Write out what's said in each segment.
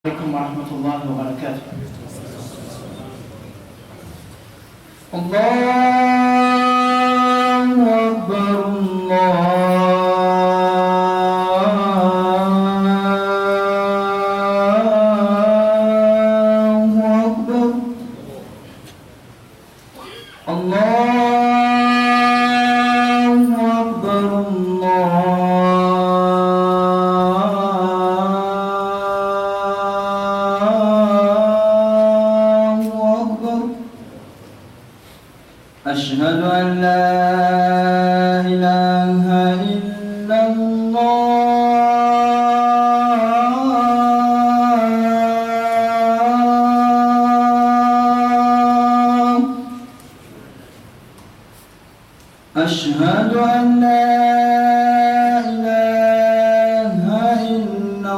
عليكم ورحمة الله وبركاته. الله أكبر الله أكبر الله أكبر أشهد أن لا إله إلا الله أشهد أن لا إله إلا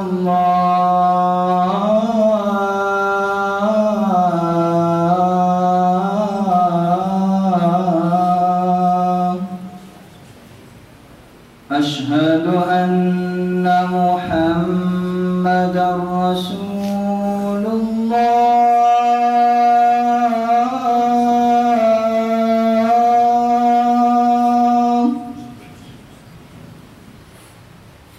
أشهد أن محمدًا رسول الله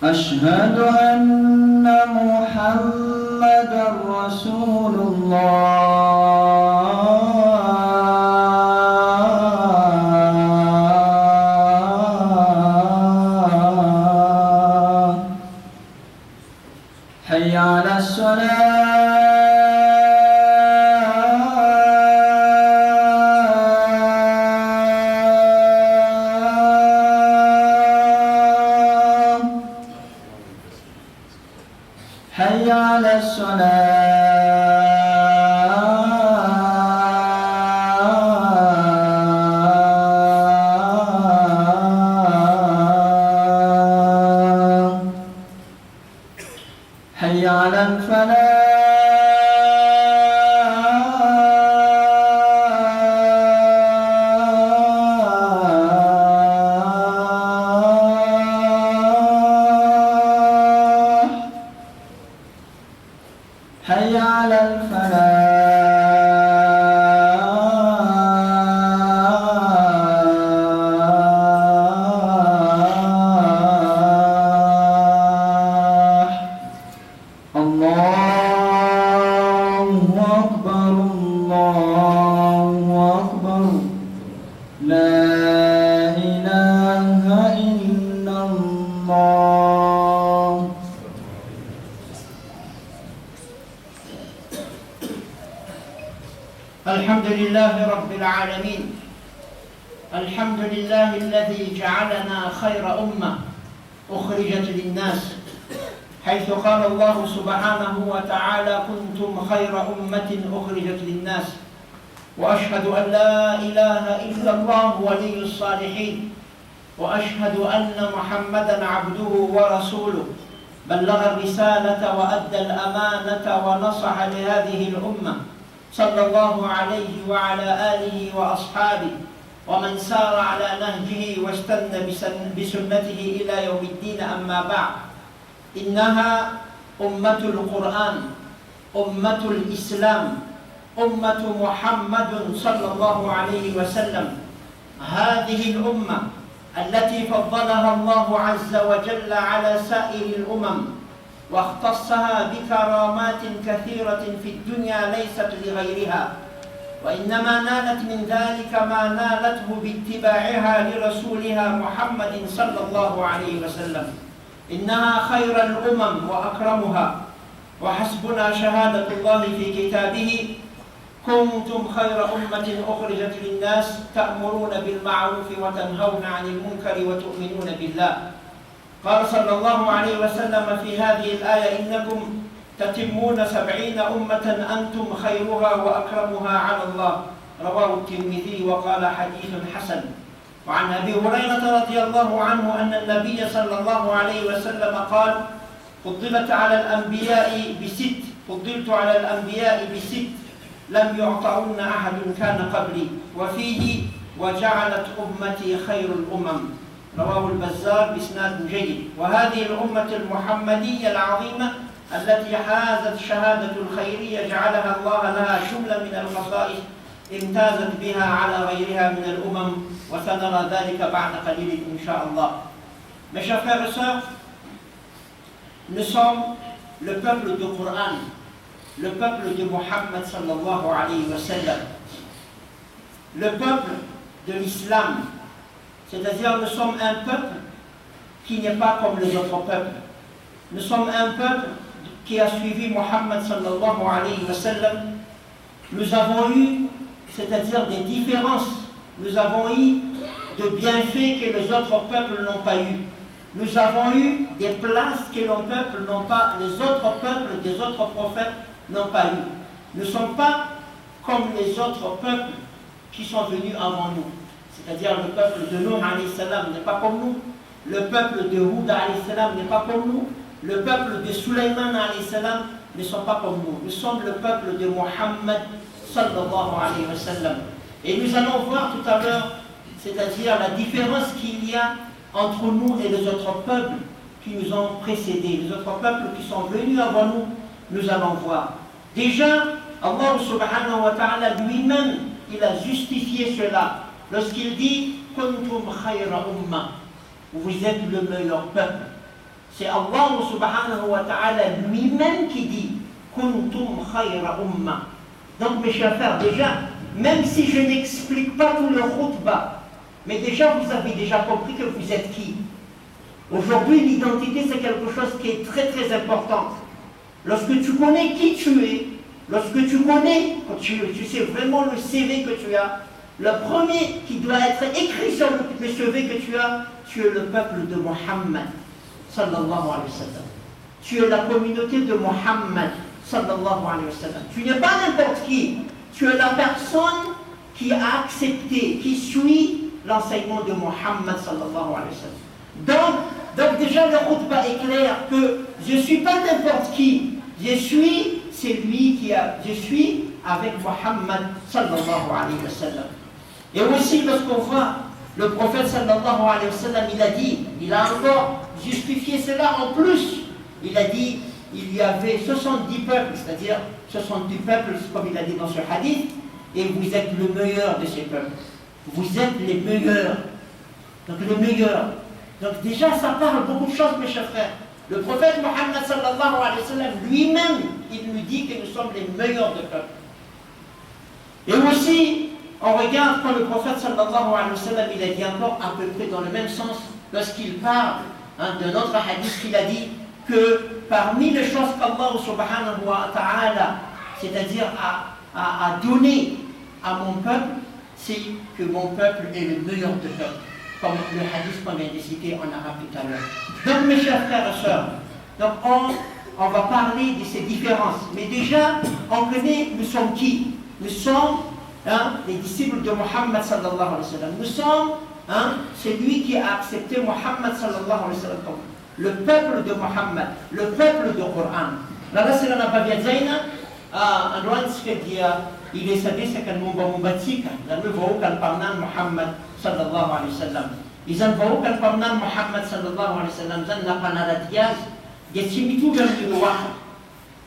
أشهد أن محمدًا رسول حي على الصلاة حي على حي على الفلاح حي على الفلاح الله أكبر لا إله إلا الله الحمد لله رب العالمين. الحمد لله الذي جعلنا خير أمة أخرجت للناس، حيث قال الله سبحانه وتعالى: كنتم خير أمة أخرجت للناس. وأشهد أن لا إله إلا الله ولي الصالحين، وأشهد أن محمدًا عبده ورسوله، بلغ الرسالة وأدى الأمانة ونصح لهذه الأمة، صلى الله عليه وعلى آله وأصحابه ومن سار على نهجه واستنى بسنته إلى يوم الدين. أما بعد، إنها أمة القرآن، أمة الإسلام، أمة محمد صلى الله عليه وسلم. هذه الأمة التي فضلها الله عز وجل على سائر الأمم، واختصها بكرامات كثيرة في الدنيا ليست لغيرها، وإنما نالت من ذلك ما نالته باتباعها لرسولها محمد صلى الله عليه وسلم. إنها خير الأمم وأكرمها، وحسبنا شهادة الله في كتابه: كنتم خير أمة أخرجت للناس تأمرون بالمعروف وتنهون عن المنكر وتؤمنون بالله. قال صلى الله عليه وسلم في هذه الآية: إنكم تتمون 70 أمة أنتم خيرها وأكرمها على الله. رواه الترمذي وقال: حديث حسن. وعن أبي هريرة رضي الله عنه أن النبي صلى الله عليه وسلم قال: فضلت على الأنبياء بست لم يعطون أحد كان قبلي، وفيه: وجعلت أمتي خير الأمم. رواه البزار بإسناد جيد. وهذه الأمة المحمدية العظيمة التي حازت شهادة الخيرية جعلها الله لها شملا من الخصائص امتازت بها على غيرها من الأمم وسنرى ذلك بعد قليل إن شاء الله. Mes chers frères et sœurs, nous sommes le peuple du Coran, le peuple de Muhammad sallallahu alayhi wa sallam, le peuple de l'islam, c'est-à-dire nous sommes un peuple qui n'est pas comme les autres peuples. Nous sommes un peuple qui a suivi Muhammad sallallahu alayhi wa sallam. Nous avons eu, c'est-à-dire des différences, nous avons eu de bienfaits que les autres peuples n'ont pas eu. Nous avons eu des places que les peuples n'ont pas, les autres peuples des autres prophètes n'ont pas eu. Nous ne sommes pas comme les autres peuples qui sont venus avant nous. C'est-à-dire le peuple de Nuh alayhi salam n'est pas comme nous, le peuple de Hud alayhi salam n'est pas comme nous, le peuple de Sulaiman alayhi salam ne sont pas comme nous. Nous sommes le peuple de Muhammad sallallahu alayhi wa sallam. Et nous allons voir tout à l'heure, c'est-à-dire la différence qu'il y a entre nous et les autres peuples qui nous ont précédés, les autres peuples qui sont venus avant nous, nous allons voir. Déjà, Allah subhanahu wa ta'ala lui-même, il a justifié cela lorsqu'il dit « Kuntum khayra umma » vous êtes le meilleur peuple. C'est Allah subhanahu wa ta'ala lui-même qui dit « Kuntum khayra umma » Donc mes chers frères, déjà, même si je n'explique pas tout le khutbah, mais déjà vous avez déjà compris que vous êtes qui. Aujourd'hui, l'identité c'est quelque chose qui est très très important. Lorsque tu connais qui tu es, lorsque tu connais, tu sais vraiment le CV que tu as, le premier qui doit être écrit sur le CV que tu es le peuple de Muhammad sallallahu alayhi wa sallam. Tu es la communauté de Muhammad sallallahu alayhi wa sallam. Tu n'es pas n'importe qui, tu es la personne qui a accepté, qui suit l'enseignement de Muhammad sallallahu alayhi wa sallam. Donc déjà le khutbah est clair que je ne suis pas n'importe qui, je suis avec Muhammad sallallahu alayhi wa sallam. Et aussi lorsqu'on voit le prophète sallallahu alayhi wa sallam, il a encore justifié cela en plus. Il a dit, il y avait 70 peuples, c'est-à-dire 70 peuples, comme il a dit dans ce hadith, et vous êtes le meilleur de ces peuples. Vous êtes les meilleurs. Donc les meilleurs. Donc déjà ça parle beaucoup de choses mes chers frères. Le prophète Muhammad sallallahu alayhi wa sallam lui-même, il nous dit que nous sommes les meilleurs de peuple. Et aussi, on regarde quand le prophète sallallahu alayhi wa sallam, il a dit encore à peu près dans le même sens, lorsqu'il parle de notre hadith, qu'il a dit que parmi les choses qu'Allah subhanahu wa ta'ala, c'est-à-dire a donné à mon peuple, c'est que mon peuple est le meilleur de peuple, comme le hadith qu'on vient de citer en arabe tout à l'heure. Donc mes chers frères et sœurs, donc on va parler de ces différences. Mais déjà, on connaît, nous sommes qui? Nous sommes les disciples de Muhammad sallallahu alayhi wa sallam. Nous sommes celui qui a accepté Muhammad sallallahu alayhi wa sallam comme le peuple de Muhammad, le peuple du Coran. Là, c'est la Nabavia Zaina, en droit il est sabi sa kan mumbatika, la nouveau kan parnan Muhammad sallallahu alayhi wa sallam. Ils ont voulu kan parnan Muhammad sallallahu alayhi wa sallam, zan la panaradiaz, de simitu gam ni waha,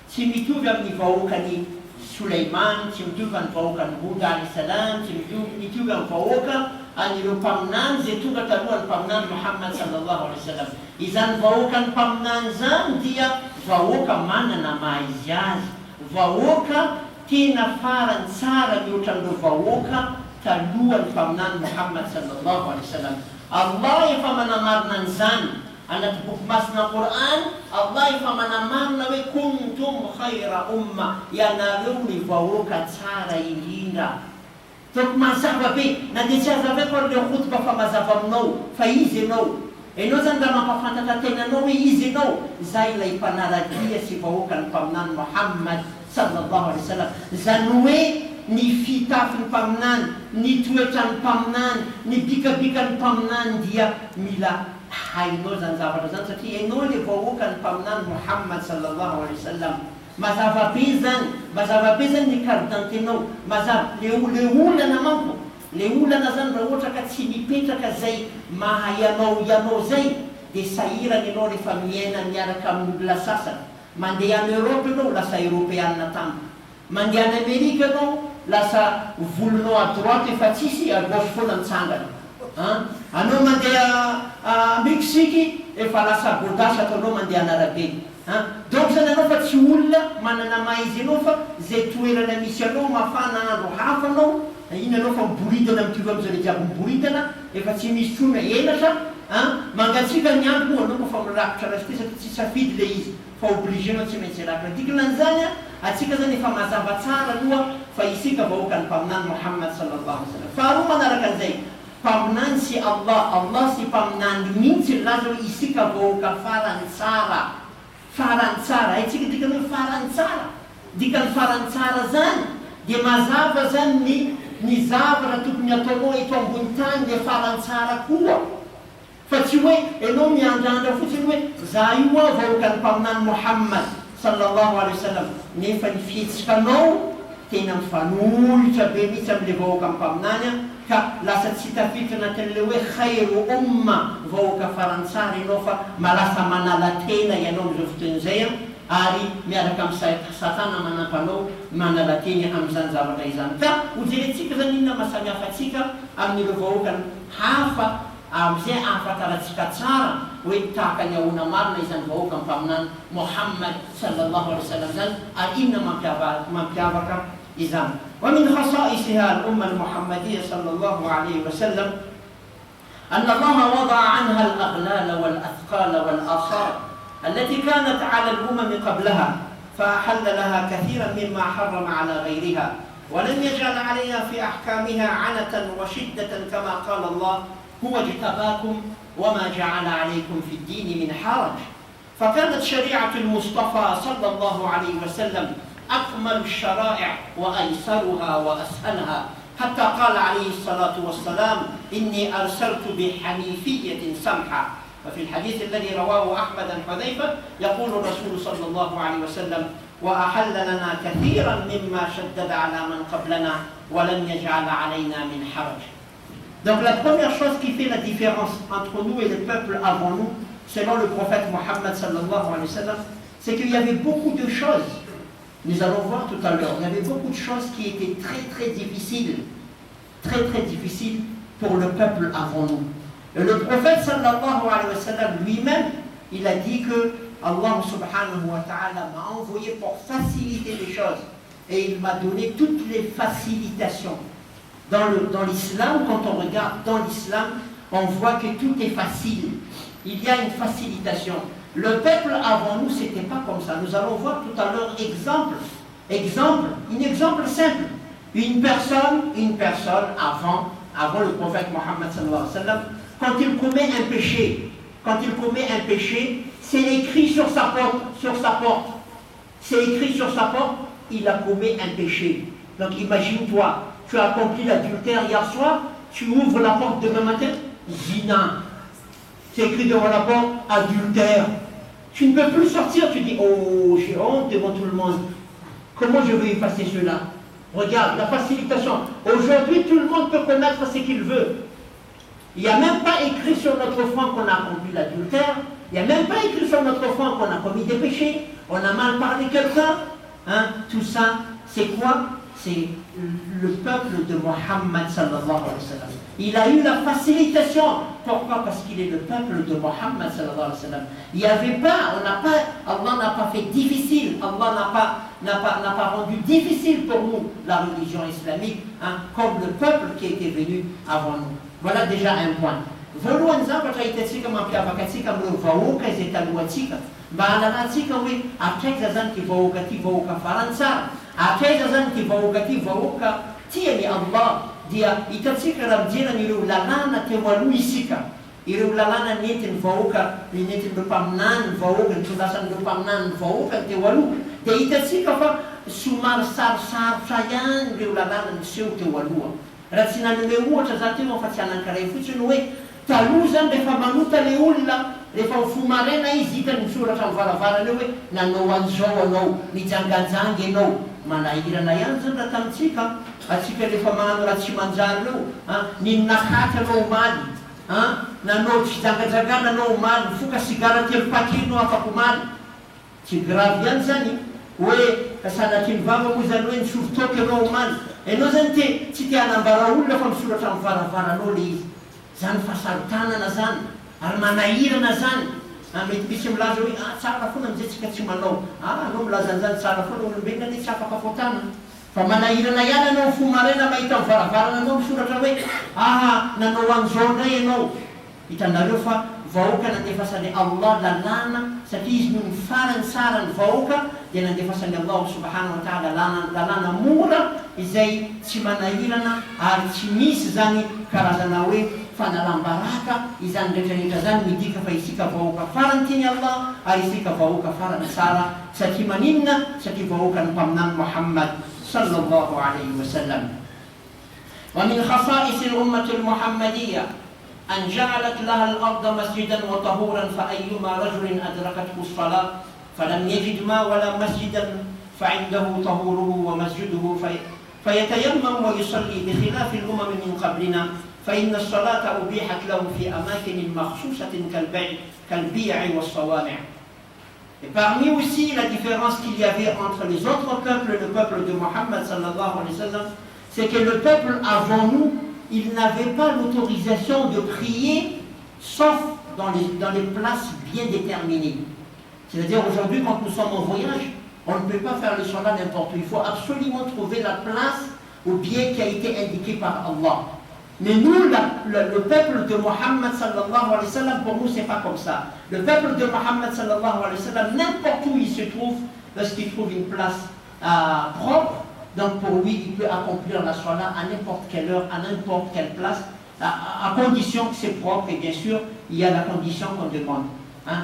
simitu gam ni voulu kan ni Sulaiman, simitu gam voulu kan Hud alayhi salam, simitu gam voulu kan ani lo parnan, zetu gatalu an parnan Muhammad sallallahu alayhi wa sallam. Ils ont voulu kan parnan zan dia voulu kan mana na maizaz, voulu kan tina faran tsara mihoatra ny vahoaka talohan'ny mpaminany Muhammad sallallahu alayhi wa sallam. Allah efa manamarina an'izany anaty boky masina Quran. Allah efa manamarina hoe kuntum khayra umma, ianareo ny vahoaka tsara indrindra. Donc mazava be, na dia tsy hazava koa le khutba fa mazava aminao fa izy ianao. Ianao zany mba mampafantatra tenanao hoe izy ianao, zay ilay mpanaradia sy vahoaka ny mpaminany Muhammad sallallahu alayhi wa sallam. Zany hoe ny fitafin'ny mpaminany, ny toetrany mpaminany, ny bikabikany mpaminany dia mila hainao zany zavatra zany, satria ianao le vahoaka ny mpaminany Muhammad sallallahu alayhi wa sallam. Mazava be zany ny carte d'identité-nao, mazava le olana manko, le olana zany raha ohatra ka tsy mipetraka zay mahay ianao zay, dia sahirana ianao rehefa miaina miaraka amin'olona sasany. mandeha any Europe anao lasa européanna tampoka, mandeha any Amerika anao lasa volonao à droite efa tsisy à gauche foana mitsangana, anao mandeha Mexique efa lasa godasy ataonao mandeha an'Arabe. Donc zany anao fa tsy olona manana maha izy anao fa zay toerana misy anao mafana andro hafa anao, iny anao fa miboridana mitovy am'zay le jiaby miboridana, efa tsy misy trona elatra, mangatsika ny andro moa anao kofa mirakitra raha ty satria tsy safidy le izy fa obligé anao tsy maintsy rakitra. Dikan'izany atsika zany efa mazava tsara aloha fa isika vahoaka ny mpaminany Muhammad sallallahu alaihi wasallam. Faharoa manaraka an'izay, mpaminany sy Allah sy mpaminany mihitsy laza hoe isika vahoaka farany tsara. Farany tsara, aitsika dikany hoe farany tsara. Dikany farany tsara zany dia mazava zany ny zavatra tokony ataonao eto ambony tany dia farany tsara koa. Fa tsy hoe ianao miandrandra fotsiny hoe za io vahoaka ny mpaminany Muhammad sallallahu alaihi wasallam, nefa ny fihetsikanao tena mifanolotra be mihitsy amin'le vahoaka ny mpaminany ka lasa tsy tafiditra anatin'le hoe khairu umma, vahoaka farany tsara ianao fa malasa manala tena ianao am'izao fotoan'izay, ary miaraka amin'ny satana manampanao manala teny amin'izany zavatra izany. Ka hojerentsika zany inona mahasamihafa atsika amin'ireo vahoaka hafa am'izay ahafantarantsika tsara hoe tahaka ny ahoana marina izany vahoaka ny mpaminany Muhammad sallallahu alaihi wasallam zany, ary inona mampiavaka izany. ومن خصائصها الأمة المحمدية صلى الله عليه وسلم أن الله وضع عنها الأغلال والأثقال والآثار التي كانت على الأمم قبلها، فأحل لها كثيرا مما حرم على غيرها، ولم يجعل عليها في أحكامها عنة وشدة كما قال الله هو اجتباكم وما جعل عليكم في الدين من حرج. فكانت شريعة المصطفى صلى الله عليه وسلم أكمل الشرائع وأيسرها وأسهلها، حتى قال عليه الصلاة والسلام إني أرسلت بحنيفية سمحة. وفي الحديث الذي رواه أحمد عن حذيفة يقول الرسول صلى الله عليه وسلم وأحل لنا كثيرا مما شدد على من قبلنا ولم يجعل علينا من حرج. Donc la première chose qui fait la différence entre nous et le peuple avant nous, selon le prophète Mohammed sallallahu alayhi wa sallam, c'est qu'il y avait beaucoup de choses. Nous allons voir tout à l'heure, il y avait beaucoup de choses qui étaient très difficiles pour le peuple avant nous. Et le prophète sallallahu alayhi wa sallam lui-même, il a dit que Allah subhanahu wa ta'ala m'a envoyé pour faciliter les choses. Et il m'a donné toutes les facilitations. Dans l'islam, quand on regarde dans l'islam, on voit que tout est facile. Il y a une facilitation. Le peuple avant nous, c'était pas comme ça. Nous allons voir tout à l'heure un exemple simple. Une personne avant le prophète Mohammed sallallahu alayhi wa sallam, quand il commet un péché, c'est écrit sur sa porte. C'est écrit sur sa porte, il a commis un péché. Donc imagine-toi, tu as accompli l'adultère hier soir, tu ouvres la porte demain matin, zina. C'est écrit devant la porte, adultère. Tu ne peux plus sortir, tu dis, oh, j'ai honte devant tout le monde. Comment je vais effacer cela? Regarde, la facilitation. Aujourd'hui, tout le monde peut commettre ce qu'il veut. Il n'y a même pas écrit sur notre front qu'on a accompli l'adultère. Il n'y a même pas écrit sur notre front qu'on a commis des péchés. On a mal parlé quelqu'un. Tout ça, c'est quoi? C'est le peuple de Mohammed sallallahu alayhi wa sallam. Il a eu la facilitation. Pourquoi? Parce qu'il est le peuple de Mohammed sallallahu alayhi wa sallam. Il n'y avait pas, Allah n'a pas fait difficile, Allah n'a pas rendu difficile pour nous la religion islamique, comme le peuple qui était venu avant nous. Voilà déjà un point. Voalohany zany fa ahitatsika mampiavaka atsika amin'ireo vahoaka izay talohantsika, mba hahalalatsika hoe atraiza zany ty vahoaka farany tsara, atraiza zany ty vahoaka tiany Allah. Dia hitatsika raha mijerana ireo lalàna teo aloha isika, ireo lalàna nentin'ny vahoaka, nentin'ireo mpaminany vahoaka, ny tondrasan'ireo mpaminany vahoaka teo aloha, dia hitatsika fa somary sarosarotra ihany ireo lalàna niseho teo aloha. Raha tsy nanome ohatra za teo fa tsy anankiray fotsiny hoe taloha zany rehefa manota le olona, rehefa mifo maraina izy hitany misoratra amin'ny varavarana eo hoe nanao an'izao anao, nijangajangy ianao, manahirana ihany zany raha tamintsika. Atsika rehefa magnano raha tsy manjary reo, ninonakaty anao omaly, nanao tsy jangajangana anao omaly, mifoka sigara telo paquet no afaka omaly. tsy gravy ihany zany hoe sanatry ny vava moa zany hoe nisorotoky anao omaly ianao zany tsy te hanambara olona fa misoratra amin'ny varavaranao le izy zany fahasarotanana zany ary manahirana zany mety misy milaza hoe tsara foana amizay tsika tsy manao anao milaza an'izany tsara foana olombelona ne tsy afaka fotana fa manahirana ihany anao fo marena mahita amin'ny varavarana anao misoratra hoe nanao an'izao indray ianao hitanareo fa vahoaka nandefasany Allah lalàna satria izy no mifarany tsara ny vahoaka dia nandefasany Allah subhanahu wa ta'ala lalàna mora izay tsy manahirana ary tsy misy zany karazana hoe fanalam-baraka izany rehetrarehetra zany midika fa isika vahoaka farany tiany Allah ary isika vahoaka farany tsara satria maninona satria vahoaka ny mpaminany Muhammad sallallahu alayhi wa sallam. Wa min khasa'is al-ummah al-muhammadiyya أن جعلت لها الأرض مسجدا وطهورا فأيما رجل أدركته الصلاة فلم يجد ماء ولا مسجدا فعنده طهوره ومسجده فيتيمم ويصلي بخلاف الأمم من قبلنا فإن الصلاة أبيحت له في أماكن مخصوصة كالبيع والصوامع. Et parmi aussi la différence qu'il y avait entre les autres peuples et le peuple de Mohammed sallallahu alayhi wa sallam, c'est que le peuple avant nous, il n'avait pas l'autorisation de prier sauf dans les places bien déterminées. C'est-à-dire aujourd'hui quand nous sommes en voyage, on ne peut pas faire le salat n'importe où. Il faut absolument trouver la place ou bien qui a été indiquée par Allah. Mais nous, le peuple de Mohammed sallallahu alayhi wa sallam, pour nous c'est pas comme ça. Le peuple de Mohammed sallallahu alayhi wa sallam, n'importe où il se trouve, lorsqu'il trouve une place propre, donc pour lui, il peut accomplir la salat à n'importe quelle heure, à n'importe quelle place, à condition que c'est propre, et bien sûr, il y a la condition qu'on demande.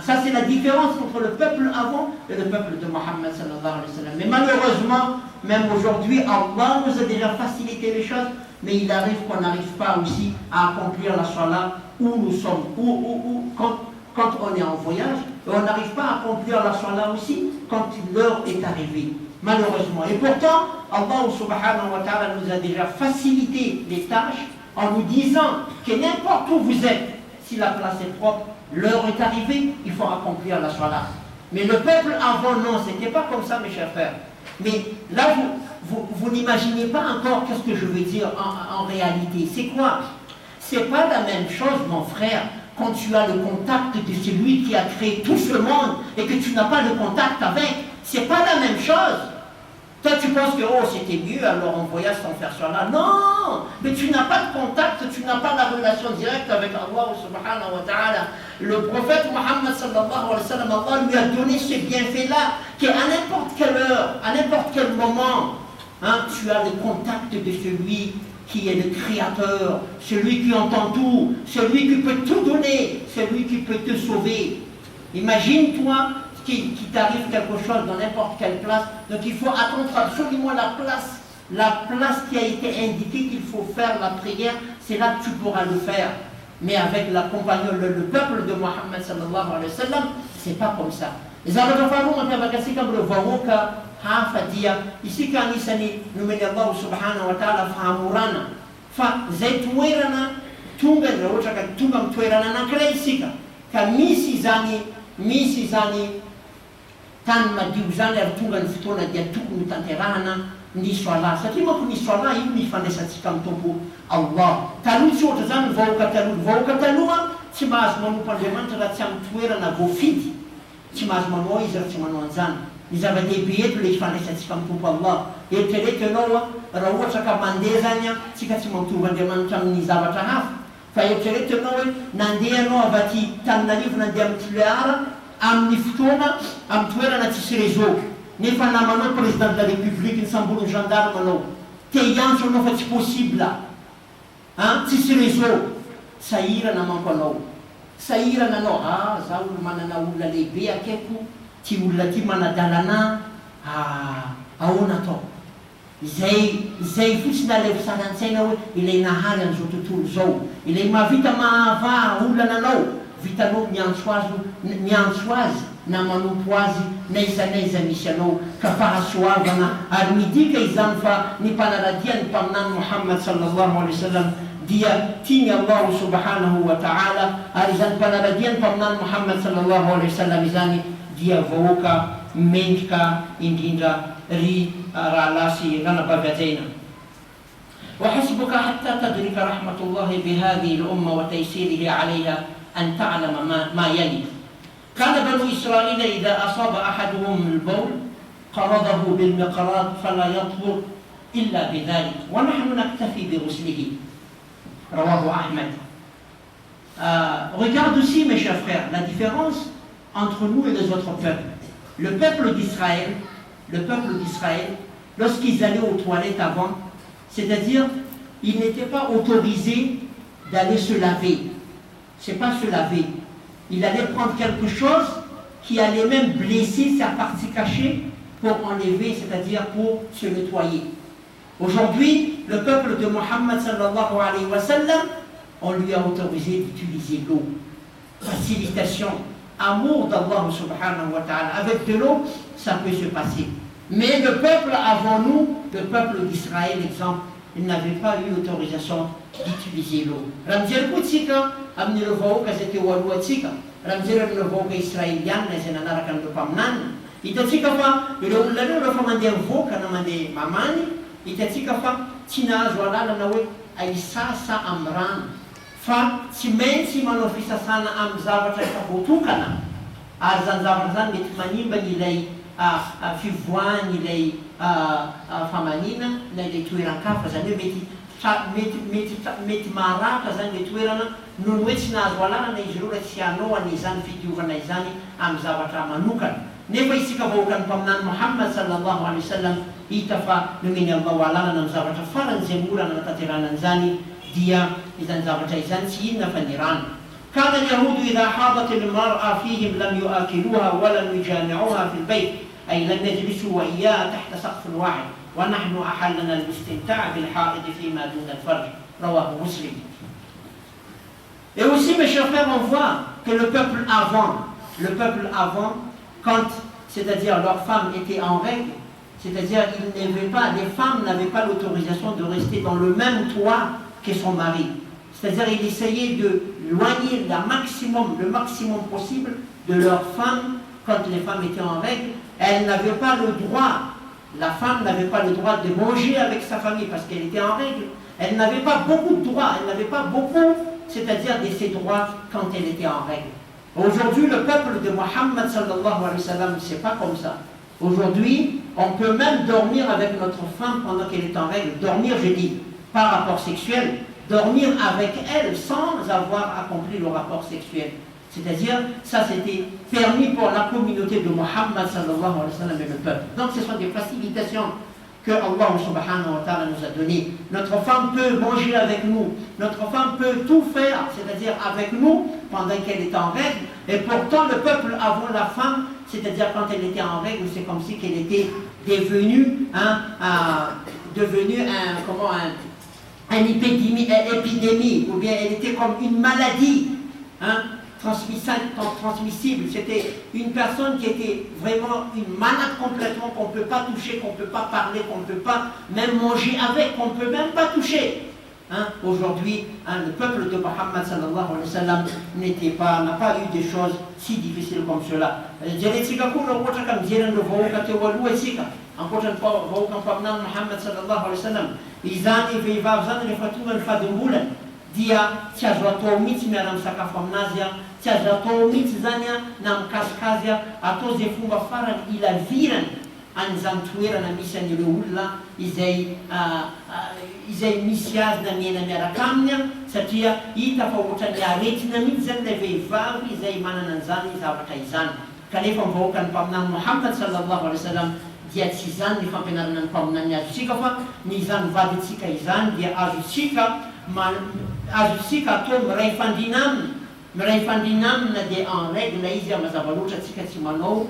Ça, c'est la différence entre le peuple avant et le peuple de Mohammed sallallahu alayhi wa sallam. Mais malheureusement, même aujourd'hui, Allah nous a déjà facilité les choses, mais il arrive qu'on n'arrive pas aussi à accomplir la salat où nous sommes, quand on est en voyage, et on n'arrive pas à accomplir la salat aussi quand l'heure est arrivée. Malheureusement. Et pourtant, Allah subhanahu wa ta'ala nous a déjà facilité les tâches en nous disant que n'importe où vous êtes, si la place est propre, l'heure est arrivée, il faut accomplir la salat. Mais le peuple avant, non, c'était pas comme ça, mes chers frères. Mais là, vous n'imaginez pas encore qu'est-ce que je veux dire en réalité. C'est quoi? C'est pas la même chose, mon frère, quand tu as le contact de celui qui a créé tout ce monde et que tu n'as pas le contact avec. C'est pas la même chose. Toi, tu penses que c'était mieux, alors on voyage sans faire cela. Non, mais tu n'as pas de contact, tu n'as pas la relation directe avec Allah subhanahu wa ta'ala. Le prophète Mohammed sallallahu alayhi wa sallam, Allah lui a donné ce bienfait-là, qu'à n'importe quelle heure, à n'importe quel moment, tu as le contact de celui qui est le créateur, celui qui entend tout, celui qui peut tout donner, celui qui peut te sauver. Imagine-toi qu'il t'arrive quelque chose dans n'importe quelle place, donc il faut attendre absolument la place qui a été indiquée qu'il faut faire la prière, c'est là que tu pourras le faire. Mais avec le peuple de Mohammed sallallahu alayhi wa sallam, c'est pas comme ça. Ici quand isani numeni Allah subhanahu wa ta'ala fahamurana fa zay toerana tonga raha ohatra ka tonga amin'ny toerana anankiray isika ka misy zany tany madio zany ary tonga ny fotoana dia tokony tanterahana ny soala satria manko ny soala io ny fandraisantsika amin'ny tompo Allah. Taloha tsy ohatra zany vahoaka taloha tsy mahazo manompo Andriamanitra raha tsy amin'ny toerana voafidy, tsy mahazo manao izy raha tsy manao an'izany. Ny zava-dehibe eto le ifandraisantsika amin'ny tompo Allah. Eritrereto ianao raha ohatra ka mandeha zany tsika tsy mampitovy Andriamanitra amin'ny zavatra hafa. Fa eritrereto ianao hoe nandeha anao avy aty Tananarivo nandeha amin'ny Toliara amin'ny fotoana amin'ny toerana tsisy réseau. Nefa namanao président de la République ny sambolony gendarme anao. Te hiantso anao fa tsy possible. Tsisy réseau. Sahirana manko anao. Sahirana anao. Zaho manana olona lehibe akaiko. Ty olona ty manadalana. Ahoana atao? Izay fotsiny alevo sanan-tsaina hoe ilay nahary an'izao tontolo zao. Ilay mahavita mahava olana anao. Vitanao miantso azy na manompo azy na iza misy anao ka fahasoavana ary midika izany fa ny mpanaradia ny mpaminany Muhammad sallallahu alayhi wa sallam dia tiany Allah subhanahu wa ta'ala ary izany mpanaradia ny mpaminany Muhammad sallallahu alayhi wa sallam izany dia vahoaka mendrika indrindra ry raha lasy ranabaviajaina. وحسبك حتى تدرك رحمة الله بهذه الأمة وتيسيره عليها أن تعلم ما يلي. كان بنو إسرائيل إذا أصاب أحدهم البول قرضه بالمقراض فلا يطهر إلا بذلك ونحن نكتفي بغسله. رواه أحمد. Regarde aussi, mes chers frères, la différence entre nous et les autres peuples. Le peuple d'Israël, lorsqu'ils allaient aux toilettes avant, c'est-à-dire, ils n'étaient pas autorisés d'aller se laver. C'est pas se laver. Il allait prendre quelque chose qui allait même blesser sa partie cachée pour enlever, c'est-à-dire pour se nettoyer. Aujourd'hui, le peuple de Mohammed sallallahu alayhi wa sallam, on lui a autorisé d'utiliser l'eau. Facilitation, amour d'Allah subhanahu wa ta'ala. Avec de l'eau, ça peut se passer. Mais le peuple avant nous, le peuple d'Israël, exemple, il n'avait pas eu l'autorisation d'utiliser l'eau. Ramzir Kutsika, amener le vau, quand c'était Walouatsika. Ramzir le vau israélien, les enanarakan de Pamnan. Itatsika fa, le lalo le famande vau, quand on mande mamani. Itatsika fa, tina, joala, la nawe, aïssa, sa amran. Fa, si men si manofisa sana am zavatra kabotukana. Arzan zavrazan, met manimba nilay. Fivoany ilay famanina na ilay toeran-kafa zany hoe mety maraka zany ilay toerana noho hoe tsy nahazo alalana izy ireo raha tsy anoana izany fitiovana izany amin'ny zavatra manokana. Nefa isika vahoaka ny mpaminany Muhammad sallallahu alaihi wasallam hita fa nomeny Allahu alalana amin'ny zavatra faran'izay mora nanatanterana an'izany dia izany zavatra izany tsy inona fa ny rano. كان اليهود إذا حاضت المرأة فيهم لم يؤكلوها ولم يجامعوها في البيت أي لم يجلسوا وإياها تحت سقف واحد ونحن أحلنا الاستمتاع بالحائض فيما دون الفرج رواه مسلم. Et aussi mes chers frères, on voit que le peuple avant, quand c'est-à-dire leurs femmes étaient en règle, c'est-à-dire les femmes n'avaient pas l'autorisation de rester dans le même toit que son mari. C'est-à-dire il essayait de éloigner le maximum possible de leurs femmes quand les femmes étaient en règle. Elle n'avait pas le droit, la femme n'avait pas le droit de manger avec sa famille parce qu'elle était en règle. Elle n'avait pas beaucoup de droits, c'est-à-dire de ses droits quand elle était en règle. Aujourd'hui, le peuple de Mohammed sallallahu alayhi wa sallam, c'est pas comme ça. Aujourd'hui, on peut même dormir avec notre femme pendant qu'elle est en règle. Dormir, je dis, pas rapport sexuel. Dormir avec elle sans avoir accompli le rapport sexuel. C'est-à-dire, ça c'était permis pour la communauté de Mohammed sallallahu alayhi wa sallam et le peuple. Donc ce sont des facilitations que Allah subhanahu wa ta'ala nous a données. Notre femme peut manger avec nous, notre femme peut tout faire, c'est-à-dire avec nous pendant qu'elle est en règle. Et pourtant le peuple avant la femme, c'est-à-dire quand elle était en règle, c'est comme si qu'elle était devenue une épidémie, ou bien elle était comme une maladie transmissible. C'était une personne qui était vraiment une malade complètement, qu'on ne peut pas toucher, qu'on ne peut pas parler, qu'on ne peut pas même manger avec, qu'on ne peut même pas toucher. Aujourd'hui, le peuple de Muhammad sallallahu alayhi wa sallam n'a pas eu des choses si difficiles comme cela. Muhammad sallallahu alayhi wa sallam izany vehivavy zany rehefa tonga ny fadimbola dia tsy azo atao mihitsy miara misakafo aminazy tsy azo atao mihitsy zany na mikasikazy atao zay fomba farany ilavirany an'izany toerana misy an'ireo olona izay misy azy na miaina miaraka aminy satria hita fa ohatrany aretina mihitsy zany ilay vehivavy izay manana an'izany zavatra izany. Kanefa mivahoaka ny mpaminany Muhammad sallallahu alayhi wa sallam dia tsy izany ny fampianarana ny mpaminany azo tsika fa ny izany vaditsika izany dia azo tsika atao miray fandinamina dia en règle izy mazava loatra tsika tsy manao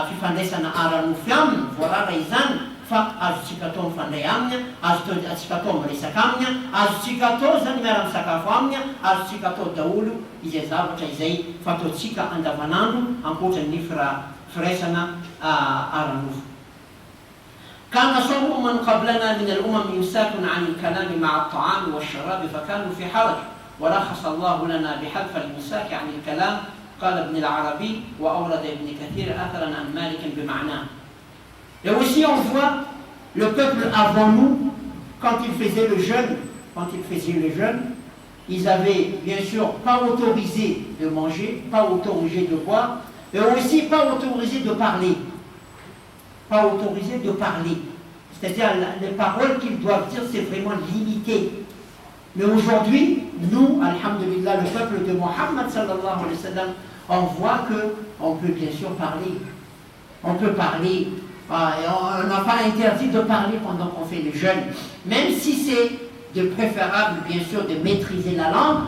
fifandraisana ara-nofy aminy voarara izany fa azo tsika atao mifandray aminy, azo tsika atao miresaka aminy, azo tsika atao zany miara misakafo aminy, azo tsika atao daholo izay zavatra izay fataotsika andavanandro ankoatran'ny firaisana ara-nofy. كان صوم من قبلنا من الأمم يمساك عن الكلام مع الطعام والشراب فكانوا في حرج ورخص الله لنا بحذف الإمساك عن الكلام قال ابن العربي وأورد ابن كثير أثرا عن مالك بمعناه. Et aussi on voit le peuple avant nous, quand ils faisaient le jeûne, ils avaient bien sûr pas autorisé de manger, pas autorisé de boire, et aussi pas autorisé de parler. Pas autorisé de parler. C'est-à-dire les paroles qu'ils doivent dire, c'est vraiment limité. Mais aujourd'hui, nous, alhamdulillah, le peuple de Mohammed sallallahu alayhi wa sallam, on voit qu'on peut bien sûr parler. On peut parler. Et on n'a pas interdit de parler pendant qu'on fait le jeûne. Même si c'est de préférable, bien sûr, de maîtriser la langue,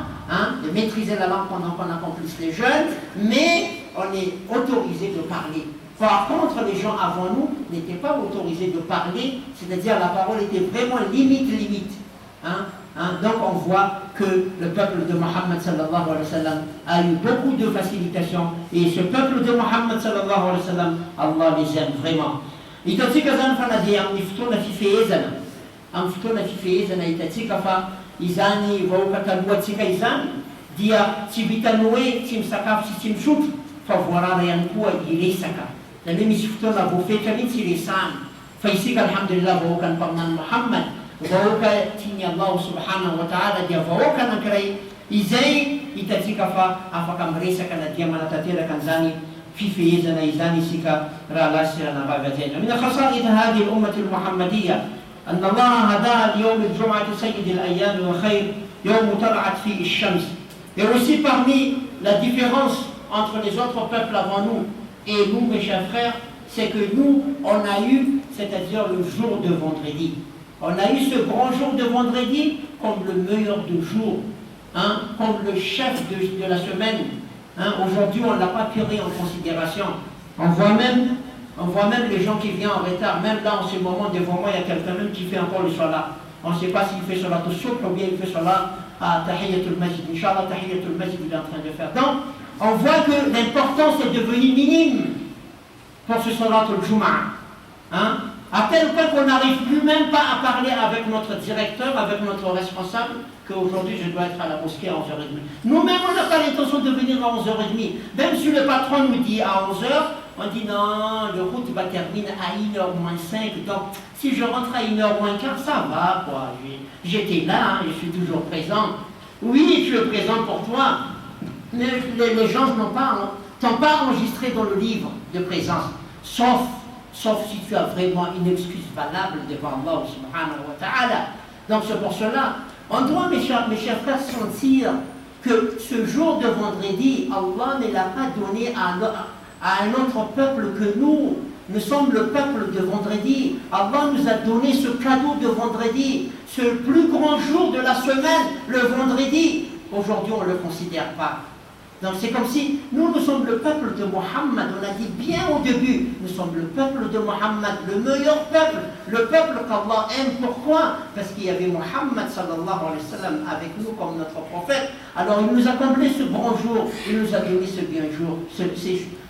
de maîtriser la langue pendant qu'on accomplisse le jeûne, mais on est autorisé de parler. Par contre, les gens avant nous n'étaient pas autorisés de parler, c'est-à-dire la parole était vraiment limite. Donc on voit que le peuple de Mohammed sallallahu alayhi wa sallam a eu beaucoup de facilitations, et ce peuple de Mohammed sallallahu alayhi wa sallam, Allah les aime vraiment. Itatika zan fanadia mifutuna fifeezana amfutuna fifeezana itatika fa izany vaokatalua tsika izany dia tsy vitany hoe tsy misakafo sy tsy misotro fa voarara ihany koa iresaka. Zany hoe misy fotoana voafetra mihitsy iresana. Fa isika alhamdulillah vahoaka ny mpaminany Muhammad, vahoaka tiany Allah subhanahu wa ta'ala, dia vahoaka anankiray izay hitatsika fa afaka miresaka na dia manatanteraka an'izany fifehezana izany isika raha lahy sy raha navavy ajaina. Min khasaid hadi al-ummah al-muhammadiyya أن الله هداها ليوم الجمعة سيد الأيام والخير يوم طلعت فيه الشمس. Et aussi parmi la différence entre les autres peuples avant nous et nous, mes chers frères, c'est que nous, on a eu, c'est-à-dire le jour de vendredi. On a eu ce grand jour de vendredi comme le meilleur des jours, comme le chef de la semaine. Aujourd'hui, on ne l'a pas pris en considération. On voit même les gens qui viennent en retard. Même là, en ce moment, devant moi, il y a quelqu'un même qui fait encore le salat. On ne sait pas s'il fait salat au souk ou bien il fait salat à Tahiyatul Masjid. Inch'Allah, Tahiyatul Masjid, il est en train de faire. Donc, on voit que l'importance est devenue minime pour ce salat al-Jum'ah. À tel point qu'on n'arrive plus même pas à parler avec notre directeur, avec notre responsable, qu'aujourd'hui je dois être à la mosquée à 11h30. Nous-mêmes, on n'a pas l'intention de venir à 11h30. Même si le patron nous dit à 11h, on dit non, le route va terminer à 1h moins 5. Donc, si je rentre à 1h moins 15, ça va, quoi. J'étais là, je suis toujours présent. Oui, tu es présent pour toi. Mais les gens t'ont pas enregistré dans le livre de présence. Sauf si tu as vraiment une excuse valable devant Allah subhanahu wa ta'ala. Donc c'est pour cela, on doit, mes chers frères, sentir que ce jour de vendredi, Allah ne l'a pas donné à un autre peuple que nous. Nous sommes le peuple de vendredi. Allah nous a donné ce cadeau de vendredi, ce plus grand jour de la semaine, le vendredi. Aujourd'hui, on ne le considère pas. Donc c'est comme si nous sommes le peuple de Mohammed. On a dit bien au début, nous sommes le peuple de Mohammed, le meilleur peuple, le peuple qu'Allah aime. Pourquoi? Parce qu'il y avait Mohammed sallallahu alayhi wa sallam avec nous comme notre prophète. Alors il nous a comblé ce grand jour, il nous a donné ce bien jour,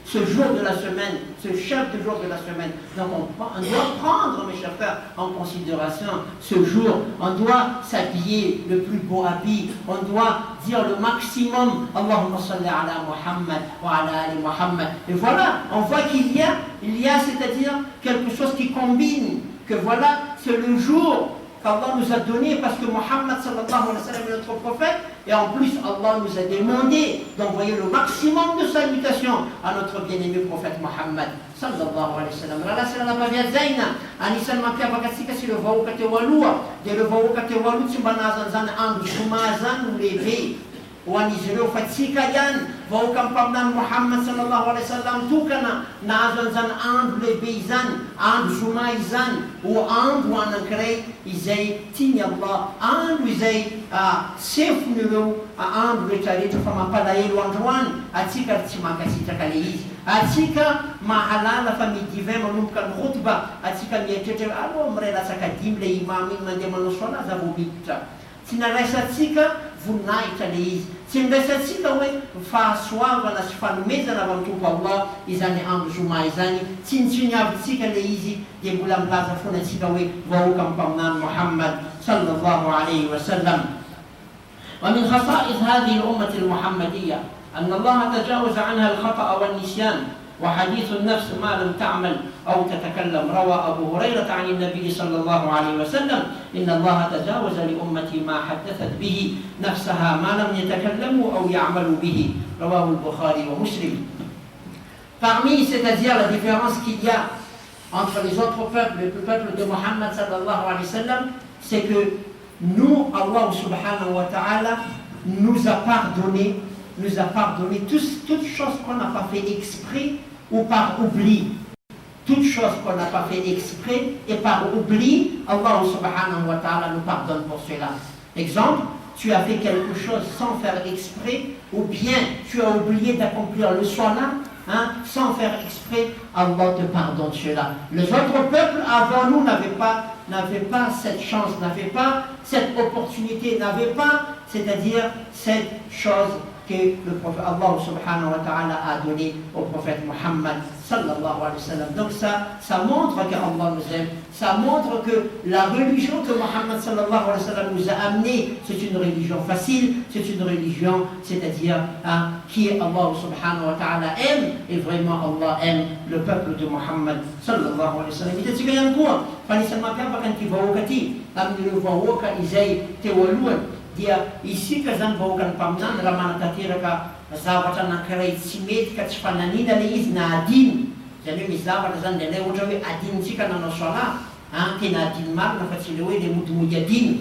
ce jour de la semaine, ce chef de jour de la semaine. Donc on doit prendre, mes chers frères, en considération ce jour. On doit s'habiller le plus beau habit. On doit dire le maximum Allahumma salli ala Muhammad wa ala ali Muhammad. Et voilà, on voit qu'il y a, c'est-à-dire quelque chose qui combine, que voilà, c'est le jour qu'Allah nous a donné parce que Muhammad sallallahu alayhi wa sallam est notre prophète, et en plus Allah nous a demandé d'envoyer le maximum de salutations à notre bien-aimé prophète Muhammad sallallahu alayhi wa sallam. Rala sila napavia zaina, anisan mampiavakatsika si le vahoaka teo aloha, dia le vahoaka teo aloha tsy mba nahazan'izany andro zoma zany no lehibe ho an'izy ireo, fa tsika ihany vahoaka mpaminany Muhammad sallallahu alayhi wa sallam tokana nahazo an'izany andro lehibe izany, andro zoma izany, ho andro anankiray izay tiany Allah, andro izay sefon'ireo andro rehetrarehetra fa mampalahelo androany. Atsika tsy mankasitraka le izy, atsika mahalala fa midi 20 manomboka ny khutba, atsika mieritreritra aloha miray latsaka dimy le imam iny mandeha manao sola za vao miditra. Tsy naraisantsika voninahitra le izy, tsy miraisantsika hoe fahasoavana sy fanomezana avy amin'ny tompo Allah izany andro zoma izany. Tsy avintsika le izy, dia mbola milaza foana antsika hoe vahoaka mpaminany Muhammad sallallahu alayhi wa sallam. ومن خصائص هذه الأمة المحمدية أن الله تجاوز عنها الخطأ والنسيان وحديث النفس ما لم تعمل أو تتكلم. روى أبو هريرة عن النبي صلى الله عليه وسلم إن الله تجاوز لأمتي ما حدثت به نفسها ما لم يتكلموا أو يعملوا به. رواه البخاري ومسلم. Parmi, c'est-à-dire la différence qu'il y a entre les autres peuples et le peuple de Mohammed sallallahu alayhi wa sallam, c'est que nous, Allah subhanahu wa ta'ala, nous a pardonné toutes choses qu'on n'a pas fait exprès ou par oubli. Toutes choses qu'on n'a pas fait exprès et par oubli, Allah subhanahu wa ta'ala nous pardonne pour cela. Exemple, tu as fait quelque chose sans faire exprès, ou bien tu as oublié d'accomplir le salat, sans faire exprès, Allah te pardonne cela. Les autres peuples avant nous n'avaient pas cette chance, n'avaient pas cette opportunité, n'avaient pas, c'est-à-dire cette chose que le prophète Allah subhanahu wa ta'ala a donné au prophète Muhammad sallallahu alayhi wa sallam. Donc ça montre qu'Allah nous aime, ça montre que la religion que Muhammad sallallahu alayhi wa sallam nous a amenée, c'est une religion facile, c'est une religion, c'est-à-dire qui Allah subhanahu wa ta'ala aime, et vraiment Allah aime le peuple de Muhammad sallallahu alayhi wa sallam. Il dit que quoi, fanisama pia quand tu vas au kati, amni le vaoka izay tewaluan. Dia isika zany vahoaka ny mpaminany raha manatanteraka zavatra anankiray tsy mety ka tsy fananina le izy na adino. Zany hoe misy zavatra zany ndraindray ohatra hoe adinontsika nanao sola, tena adino marina fa tsy le hoe le modimody adino.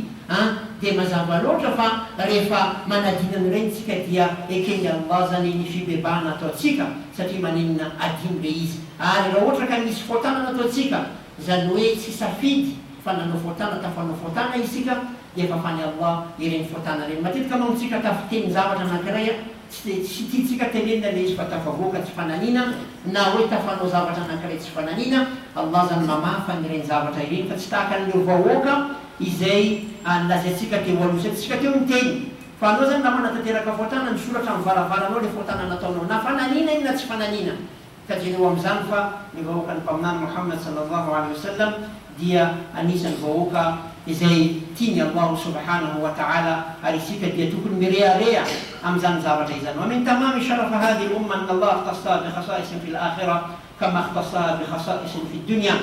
Dia mazava loatra fa rehefa manadino an'ireny tsika dia ekeny Allah zany ny fibebahana ataotsika satria manenina adino le izy. Ary raha ohatra ka misy faotana nataotsika zany hoe tsy safidy fa nanao faotana tafanao faotana isika, dia fafany Allah ireny faotana reny. Matetika manko tsika tafiteny zavatra anankiray tsy tiatsika tenenina le izy fa tafavoaka tsy fananina, na hoe tafanao zavatra anankiray tsy fananina, Allah zany mamafa ireny zavatra ireny fa tsy tahaka an'ireo vahoaka izay lazaitsika teo aloha zay tsika teo miteny. Fa anao zany raha manatanteraka faotana misoratra amin'ny varavaranao le faotana nataonao na fananina iny na tsy fananina. Kajereo amin'izany fa ny vahoaka ny mpaminany Muhammad sallallahu alayhi wa sallam dia anisan'ny vahoaka izay tiany Allah subhanahu wa ta'ala ary isika dia tokony mirearea amin'izany zavatra izany. ومن تمام شرف هذه الأمة أن الله اختصها بخصائص في الآخرة كما اختصها بخصائص في الدنيا.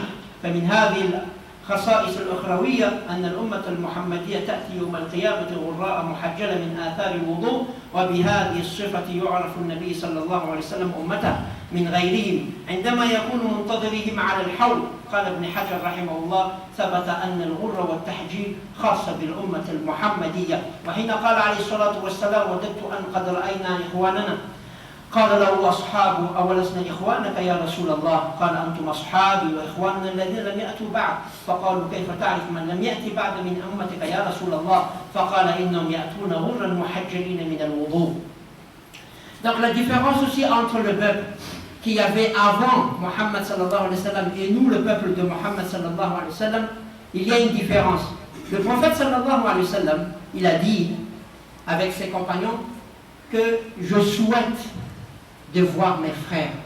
فمن هذه الخصائص الأخروية أن الأمة المحمدية تأتي يوم القيامة غراء محجلة من آثار الوضوء، وبهذه الصفة يعرف النبي صلى الله عليه وسلم أمته من غيرهم عندما يكون منتظرهم على الحوض. قال ابن حجر رحمه الله: ثبت أن الغر والتحجيل خاصة بالأمة المحمدية. وحين قال عليه الصلاة والسلام: وددت أن قد رأينا إخواننا، قال له أصحابه: أولسنا إخوانك يا رسول الله؟ قال: أنتم أصحابي وإخواننا الذين لم يأتوا بعد. فقالوا: كيف تعرف من لم يأتي بعد من أمتك يا رسول الله؟ فقال: إنهم يأتون غرا محجلين من الوضوء. Donc la différence aussi entre le peuple qu'il y avait avant Muhammad sallallahu alayhi wa sallam et nous, le peuple de Muhammad sallallahu alayhi wa sallam, il y a une différence. Le prophète sallallahu alayhi wa sallam, il a dit avec ses compagnons que je souhaite de voir mes frères.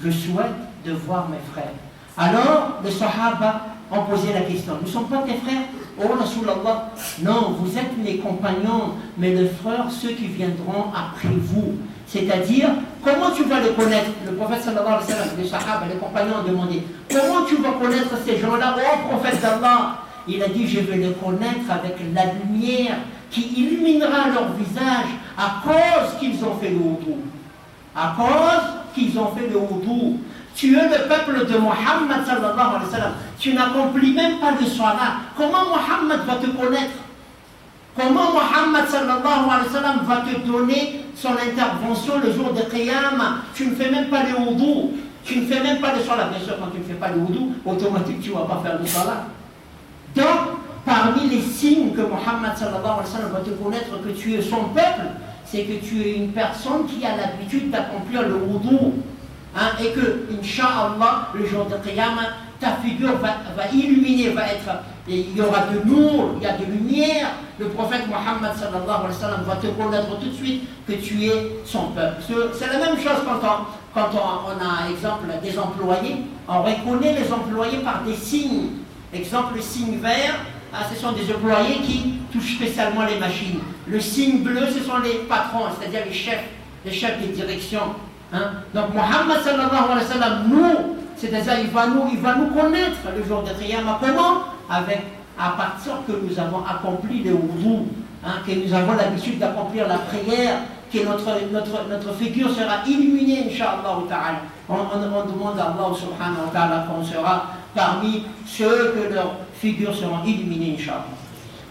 Je souhaite de voir mes frères. Alors, les Sahaba ont posé la question: nous ne sommes pas tes frères, oh Rasulallah? Non, vous êtes mes compagnons, mais les frères, ceux qui viendront après vous. C'est-à-dire, comment tu vas les connaître? Le prophète sallallahu alayhi wa sallam, les Sahaba, les compagnons ont demandé: comment tu vas connaître ces gens-là, oh prophète d'Allah? Il a dit: je vais les connaître avec la lumière qui illuminera leur visage à cause qu'ils ont fait le wudu. À cause qu'ils ont fait le wudu. Tu es le peuple de Muhammad sallallahu alayhi wa sallam. Tu n'accomplis même pas le salat. Comment Muhammad va te connaître? Comment Muhammad sallallahu alayhi wa sallam va te donner son intervention le jour de Qiyamah? Tu ne fais même pas le wudu. Tu ne fais même pas le salat. Bien sûr, quand tu ne fais pas le wudu, automatiquement tu ne vas pas faire le salat. Donc, parmi les signes que Muhammad sallallahu alayhi wa sallam va te connaître que tu es son peuple, c'est que tu es une personne qui a l'habitude d'accomplir le wudu. Et que, Inch'Allah, le jour de Qiyamah, ta figure va illuminer, il y aura de nour, il y a de lumière. Le prophète Muhammad sallallahu alayhi wa sallam va te connaître tout de suite que tu es son peuple. C'est la même chose quand on a, exemple, des employés. On reconnaît les employés par des signes. Exemple, le signe vert, ce sont des employés qui touchent spécialement les machines. Le signe bleu, ce sont les patrons, c'est-à-dire les chefs. les chefs de direction. Hein? Donc Muhammad sallallahu alayhi wa sallam, nous, c'est-à-dire il va nous connaître le jour de Qiyamah. Comment? À partir que nous avons accompli le wudu, hein, que nous avons l'habitude d'accomplir la prière, que notre figure sera illuminée, Inch'Allah ta'ala. On demande à Allah subhanahu wa ta'ala qu'on sera parmi ceux que leurs figures seront illuminées, Inch'Allah.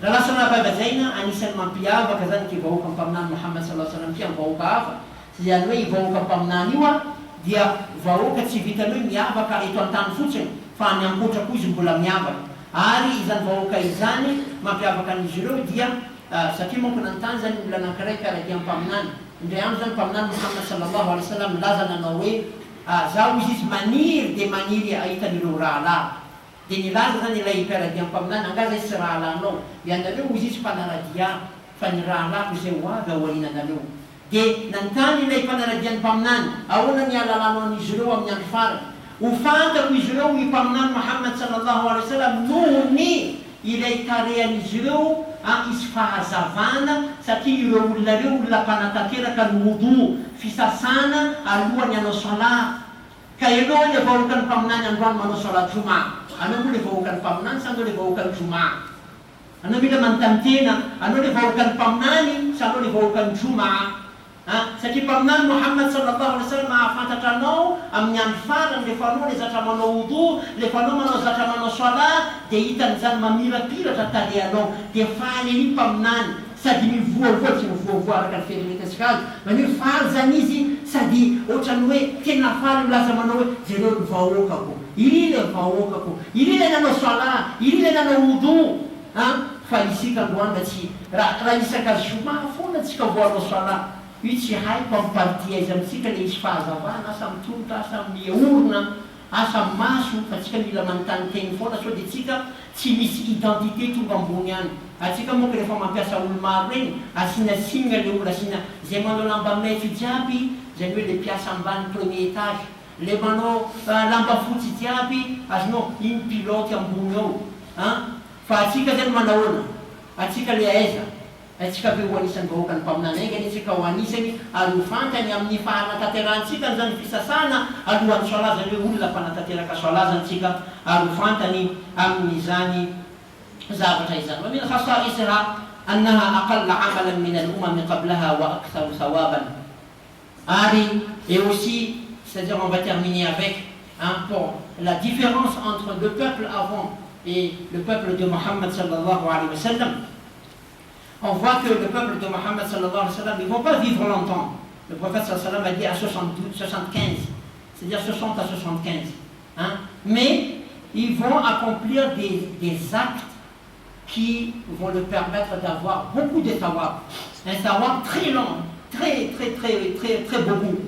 La sona baba zaina anisan mampiava kazani kivaoka mpamnani Muhammad sallallahu alaihi wasallam pia vaoka hafa zany hoe ivaoka mpamnani io dia vaoka tsy vitan'ny hoe miavaka eto an-tany fotsiny fa ny ankoatra koa izy mbola miavaka ary izany vaoka izany mampiavaka an'izy ireo dia satria monko nantany zany mbola anankiray karadia mpaminany indray andro zany mpaminany Muhammad sallallahu alaihi wasallam milaza nanao hoe zaho izy maniry de maniry ahitan'ireo rahalahy de nilaza zany ilay karadia mpaminany angaza izy tsy rahalanao ianareo izy izy mpanaradia fa ny rahalako izay ho avy ao arinanareo de nantany ilay mpanaradiany mpaminany ahoana ny alalanao an'izy ireo amin'ny andro farany ho fantako izy ireo i mpaminany Muhammad sallallahu alaihi wasallam nohony ilay tarehan'izy ireo isy fahazavana satria ireo olona reo olona mpanatanteraka ny wudu fisasana alohany anao salat ka ianao le vahoaka ny mpaminany androany manao salat juma anao moa le vahoaka ny mpaminany sa anao le vahoaka ny juma anao mila manontany anao le vahoaka ny mpaminany sa anao le vahoaka ny juma satria mpaminany Muhammad sallallahu alaihi wasallam mahafantatra anao amin'ny andro farany rehefa anao le zatra manao wudu rehefa anao manao zatra manao salat de hitan'izany mamirapiratra tarehanao de faly ery mpaminany sady mivoavoa tsy mivoavoa araka ny fieritreretantsika azy maniry faly zany izy sady ohatrany hoe tena faly milaza manao hoe jereo ny vahoakako iry le vahoakako iry le nanao salat iry le nanao wudu fa isika androanda tsy raha isaka zoma foana tsika voanao salat io tsy haiko amin'ny parti aiza amitsika le isy fahazavana asa mitolotra asa miorona asa maso fa tsika mila manontany teny foana sao de tsika tsy misy identité tonga ambony any atsika moa rehefa mampiasa olo maro reny asinasinga le olo asina zay manao lamba maitso jiaby zany hoe le mpiasa ambany premier étage le manao lamba fotsy jiaby azonao iny pilote ambony ao fa atsika zany manahoana atsika le aiza atsika be ho anisan'ny vahoaka ny mpaminany aingany atsika ho anisany ary ho fantany amin'ny fahanataterantsika zany fisasana alohan'ny salat zany hoe olona mpanatateraka salat zany tsika ary ho fantany amin'izany zavatra izany wa min khasa'isiha annaha aqalla amalan min al-umam qablaha wa aktharu thawaban ari et aussi c'est-à-dire on va terminer avec pour la différence entre le peuple avant et le peuple de Muhammad sallallahu alayhi wa sallam. On voit que le peuple de Muhammad sallallahu alayhi wa sallam, ils ne vont pas vivre longtemps. Le prophète sallallahu alayhi wa sallam a dit à 75, c'est-à-dire 60 à 75. Mais ils vont accomplir des actes qui vont leur permettre d'avoir beaucoup de thawab. Un thawab très long, très beaucoup.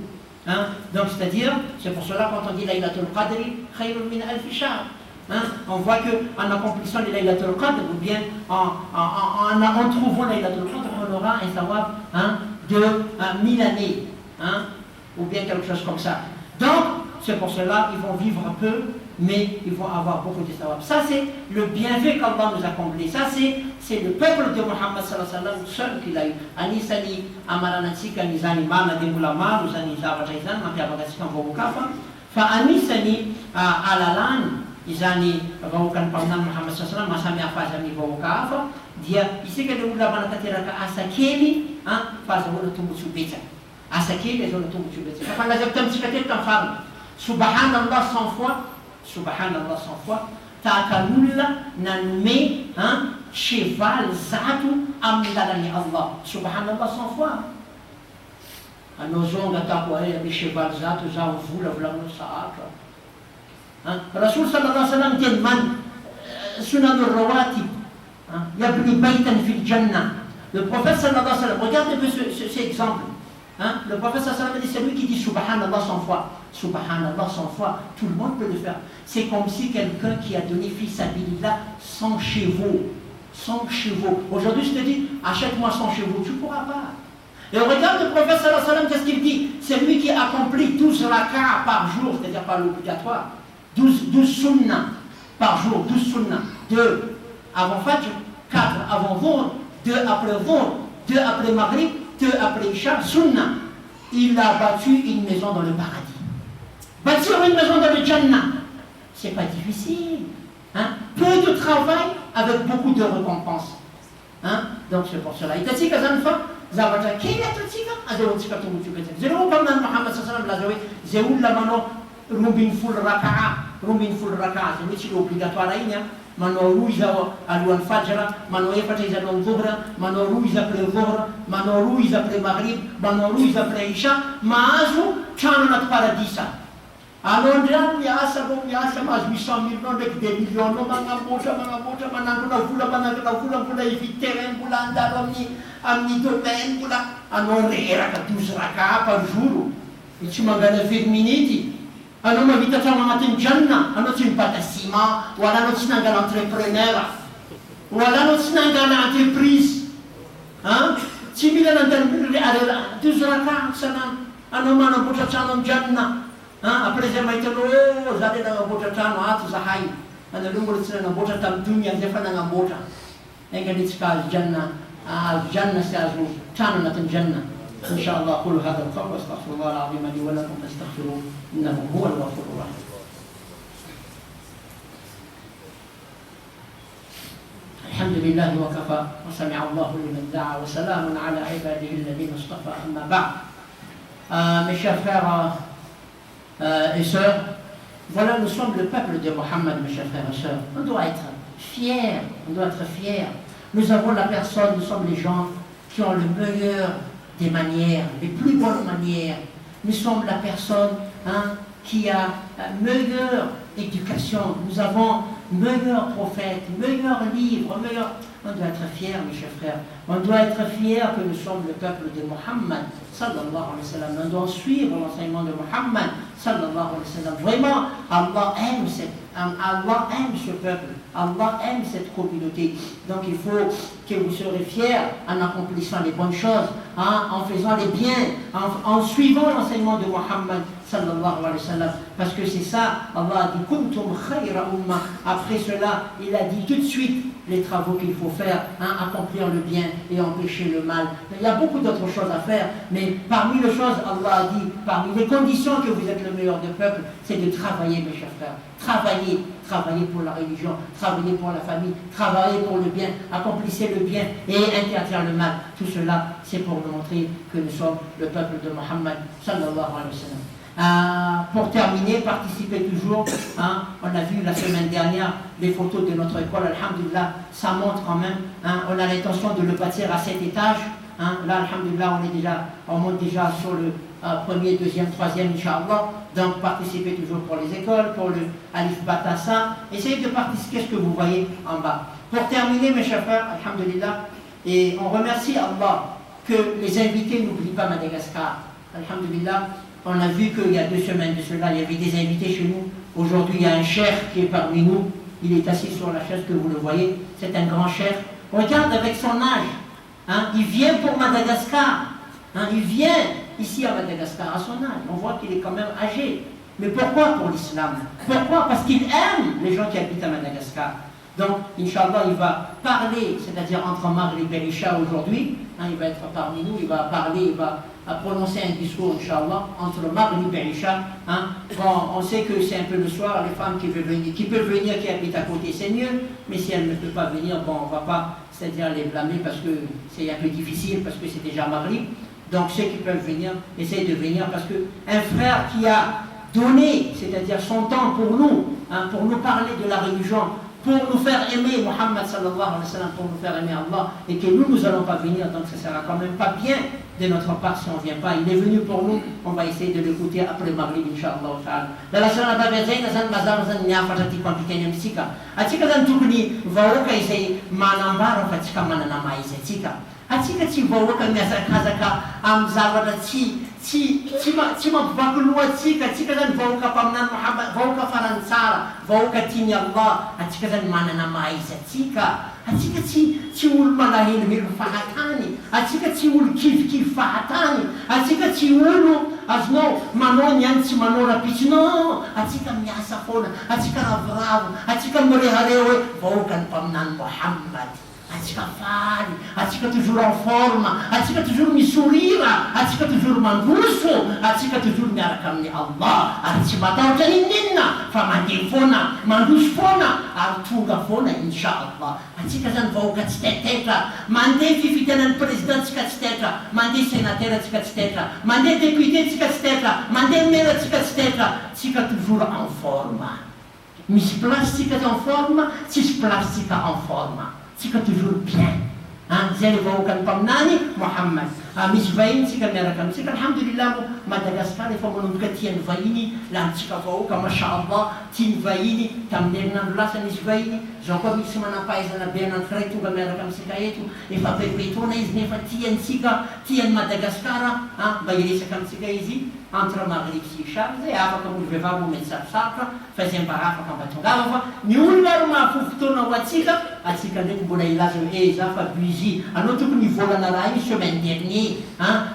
Donc c'est-à-dire, c'est pour cela quand on dit Laylatul Qadri, khayrun min alf shahr. On voit qu'en accomplissant les Laylatul Qadr, ou bien en trouvant Laylatul Qadr, on aura un thawab de 1000 années, ou bien quelque chose comme ça. Donc, c'est pour cela qu'ils vont vivre un peu, mais ils vont avoir beaucoup de thawab. Ça, c'est le bienfait qu'Allah nous a comblé. Ça, c'est le peuple de Muhammad sallallahu alayhi wa sallam seul qu'il a eu. Anisani amaranatsika nizani mana de mulama, nizani zavatra izany mampiavakatsika mivoaka fa fa anisany alalany izany vahoaka ny mpaminany Muhammad sallallahu alayhi wa sallam mahasamy hafa azy amin'ny vahoaka hafa dia isika le olona manatanteraka asa kely fa azahoana tombotsy ho betsaka. Asa kely azahoana tombotsy ho betsaka. Fa fanazako tamitsika teto tamin'ny farany. Subhanallah 100 fois, subhanallah 100 fois, takan'olona nanome cheval zato amin'ny lalan'ny Allah. Subhanallah 100 fois. Anao zao angatako ame cheval zato zaho volavolanao sahatra. Rasul sallallahu alayhi wa sallam teny man sunan al-rawatib yabni baytan fil jannah. Le prophète sallallahu alayhi wa sallam, regardez un peu cet exemple. Le prophète sallallahu alayhi wa sallam dit, c'est lui qui dit subhanallah 100 fois. Subhanallah 100 fois, tout le monde peut le faire. C'est comme si quelqu'un qui a donné fi sabilillah 100 chevaux. 100 chevaux. Aujourd'hui, je te dis, achète-moi 100 chevaux, tu ne pourras pas. Et on regarde le prophète sallallahu alayhi wa sallam, qu'est-ce qu'il dit? C'est lui qui accomplit 12 rak'ah par jour, c'est-à-dire par l'obligatoire. 12 sunnah par jour, 12 sunnah. 2 avant Fajr, 4 avant Dhuhr, 2 après Dhuhr, 2 après Maghrib, 2 après Isha, sunnah. il a bâti une maison dans le paradis. Bâtir une maison dans le Jannah, c'est pas difficile. Hein? Peu de travail avec beaucoup de récompenses. Hein? Donc c'est pour cela. Et t'as dit que ça ne fait Zawata, qui est tout tika? Azawat tika tout tu peux dire. Zéro comme dans Muhammad sallallahu alayhi wa sallam, zéro la mano rumbin full raka'a, c'est obligatoire là. Mano ruiza aluan fajra, mano efata iza non dhuhra, mano ruiza pre dhuhra, mano ruiza pre maghrib, mano ruiza pre isha, maazu chanonat paradisa. Alondra miasa mas 800 000 avec des millions, mangambocha, mananguna vula ivi terrain, vula andalo amni domaine, vula anorera ka 12 raka par jour. E tsy mangala 20 minutes. Anao mavita trano agnatin'ny Jannah, anao tsy mibata ciment, wala anao tsy nangala entrepreneur, wala anao tsy nangala entreprise. Hein? Tsy mila nandalo 12 raka sanandro. Anao manamboatra trano amin'ny Jannah. Après zay mahitanao za le nagnamboatra trano ato zahay. Analeo mbola tsy nagnamboatra tamin'ny dunia zay fa nagnamboatra. Enganitsika azo Jannah sy azo trano agnatin'ny Jannah. إن شاء الله أقول هذا القول وأستغفر الله العظيم لي ولكم فاستغفروه إنه هو الغفور الرحيم. الحمد لله وكفى وسمع الله لمن دعا وسلام على عباده الذين اصطفى أما بعد. Mes chers frères et sœurs, voilà, nous sommes le peuple de Mohammed, mes chers frères et sœurs. On doit être fiers, Nous avons la personne, nous sommes les gens qui ont le meilleur des manières, les plus bonnes manières. Nous sommes la personne qui a meilleure éducation. Nous avons meilleur prophète, meilleur livre, meilleur... On doit être fiers, mes chers frères. On doit être fiers que nous sommes le peuple de Mohammed, sallallahu alayhi wa sallam. On doit suivre l'enseignement de Mohammed, sallallahu alayhi wa sallam. Vraiment, Allah aime ce peuple. Allah aime cette communauté. Donc il faut que vous serez fiers en accomplissant les bonnes choses, en faisant les biens, en suivant l'enseignement de Mohammed, sallallahu alayhi wa sallam. Parce que c'est ça, Allah a dit kuntum khayra umma. Après cela, il a dit tout de suite les travaux qu'il faut faire, accomplir le bien et empêcher le mal. Il y a beaucoup d'autres choses à faire, mais parmi les choses, Allah a dit, parmi les conditions que vous êtes le meilleur des peuples, c'est de travailler, mes chers frères. Travailler pour la religion, travailler pour la famille, travailler pour le bien, accomplissez le bien et interdire le mal. Tout cela, c'est pour nous montrer que nous sommes le peuple de Mohammed, sallallahu alayhi wa sallam. Pour terminer, participez toujours. On a vu la semaine dernière les photos de notre école, alhamdulillah, ça montre quand même. On a l'intention de le bâtir à 7 étages. Là, alhamdulillah, on monte déjà sur le premier, deuxième, troisième, Inch'Allah. Donc participez toujours pour les écoles, pour le Alif Batassa. Essayez de participer à ce que vous voyez en bas. Pour terminer, mes chers frères, alhamdulillah, et on remercie Allah que les invités n'oublient pas Madagascar. Alhamdulillah. On a vu qu'il y a 2 semaines de cela, il y avait des invités chez nous. Aujourd'hui, il y a un cheikh qui est parmi nous. Il est assis sur la chaise que vous le voyez. C'est un grand cheikh. Regarde avec son âge. Il vient pour Madagascar. Il vient ici à Madagascar à son âge. On voit qu'il est quand même âgé. Mais pourquoi pour l'islam? Pourquoi? Parce qu'il aime les gens qui habitent à Madagascar. Donc, Inch'Allah, il va parler, c'est-à-dire entre Maghrib et Isha aujourd'hui. Il va être parmi nous, il va parler, il va prononcer un discours, Inch'Allah, entre Maghrib et Isha. Bon, on sait que c'est un peu le soir, les femmes qui peuvent venir, qui habitent à côté, c'est mieux. Mais si elles ne peuvent pas venir, bon, on ne va pas, c'est-à-dire les blâmer parce que c'est un peu difficile, parce que c'est déjà Maghrib. Donc, ceux qui peuvent venir, essayent de venir parce qu'un frère qui a donné, c'est-à-dire son temps pour nous parler de la religion, pour nous faire aimer Mohammed sallallahu alayhi wa sallam, pour nous faire aimer Allah, et que nous n'allons pas venir, donc ça ne sera quand même pas bien de notre part si on ne vient pas. Il est venu pour nous, on va essayer de l'écouter après Maghrib, Inch'Allah ta'ala. Dans la semaine d'après, zan mazar zan niafatra ty pampikany amitsika. Atsika zany tokony vahoaka izay manambara fa tsika manana maha izy atsika. Atsika tsy vahoaka miazakazaka amin'ny zavatra tsy mampivaky lohatsika. Atsika zany vahoaka mpaminany Mohammed, vahoaka farany tsara, vahoaka tiany Allah. Atsika zany manana maha izy atsika. Atsika tsy olo malahelohelo fahatany. Atsika tsy olo kivikivy fahatany. Atsika tsy olo azonao manao ny any tsy manao rapitsinao. Atsika miasa foana, atsika ravoravo, atsika mirehareo hoe vahoaka ny mpaminany Mohammed. atsika faly, atsika toujours en forme, atsika toujours misorira, atsika toujours mandroso, atsika toujours miaraka amin'ny Allah, ary tsy matahotra ninninna fa mandeha foana, mandroso foana ary tonga foana inshallah. Atsika zany vahoaka tsy taitaitra, mandeha fifitenan'ny président tsika tsy taitra, mandeha sénateur tsika tsy taitra, mandeha député tsika tsy taitra, mandeha maire tsika tsy taitra, tsika toujours en forme. Misy place tsika en forme, tsisy place tsika en forme, tsika toujours bien. Zay le vahoakany mpaminany Mohammad. Misy vahiny tsika miaraka amitsika, alhamdulillah Madagasikara efa manomboka tian'ny vahiny lantsika vahoaka, masha Allah, tiany vahiny tamin'ny herinandro lasa nisy vahiny, zao koa misy manampahaizana be anankiray tonga miaraka amitsika eto, efa pepetona izy nefa tiantsika, tian'ny Madagasikara mba hiresaka amitsika izy entre Maghrib sy Isha, zay afaka olo vehivavy mety sarosarotra fa zay mba afaka mba tongava fa ny olona ro mahafofotoana ho atsika ndraiky mbola ilaza hoe za fa busy, anao tokony volana raha iny semaine dernier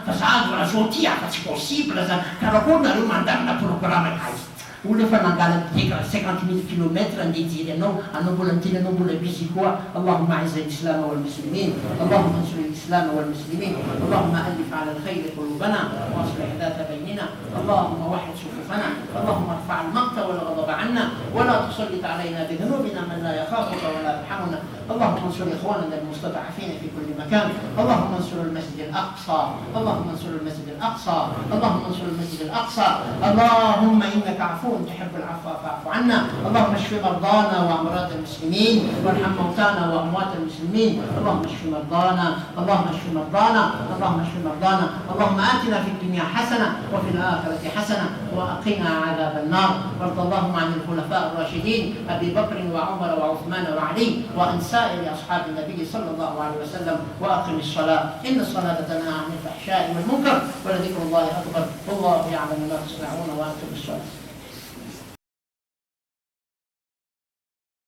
fa za raha zao ty afa tsy possible za karakory nareo mandamina programme azy olo efa nangala beka 50 000 kilomètres andeha hijery anao mbola miteny anao mbola busy koa. Allahumma aizza al-islam wal muslimin, Allahumma ansur al-islam wal muslimin, Allahumma alif ala al-khayr qulubana wa aslih dhata baynina, Allahumma wahid sufufana, Allahumma irfa' al-maqta wal ghadab 'anna wa la tusallit 'alayna bi dhunubina man la yakhafuka wa la yarhamuna. اللهم انصر اخواننا المستضعفين في كل مكان، اللهم انصر المسجد الاقصى، اللهم انصر المسجد الاقصى، اللهم انصر المسجد الاقصى، اللهم انك عفو تحب العفو فاعف عنا، اللهم اشف مرضانا وامراض المسلمين وارحم موتانا واموات المسلمين، اللهم اشف مرضانا، اللهم اشف مرضانا، اللهم اشف مرضانا، اللهم اتنا في الدنيا حسنه وفي الاخره حسنه وقنا عذاب النار، وارض اللهم عن الخلفاء الراشدين ابي بكر وعمر وعثمان وعلي وعن سائر اصحاب النبي صلى الله عليه وسلم. واقم الصلاه ان الصلاه تنهى عن الفحشاء والمنكر ولذكر الله اكبر والله يعلم ما تصنعون واقم الصلاه.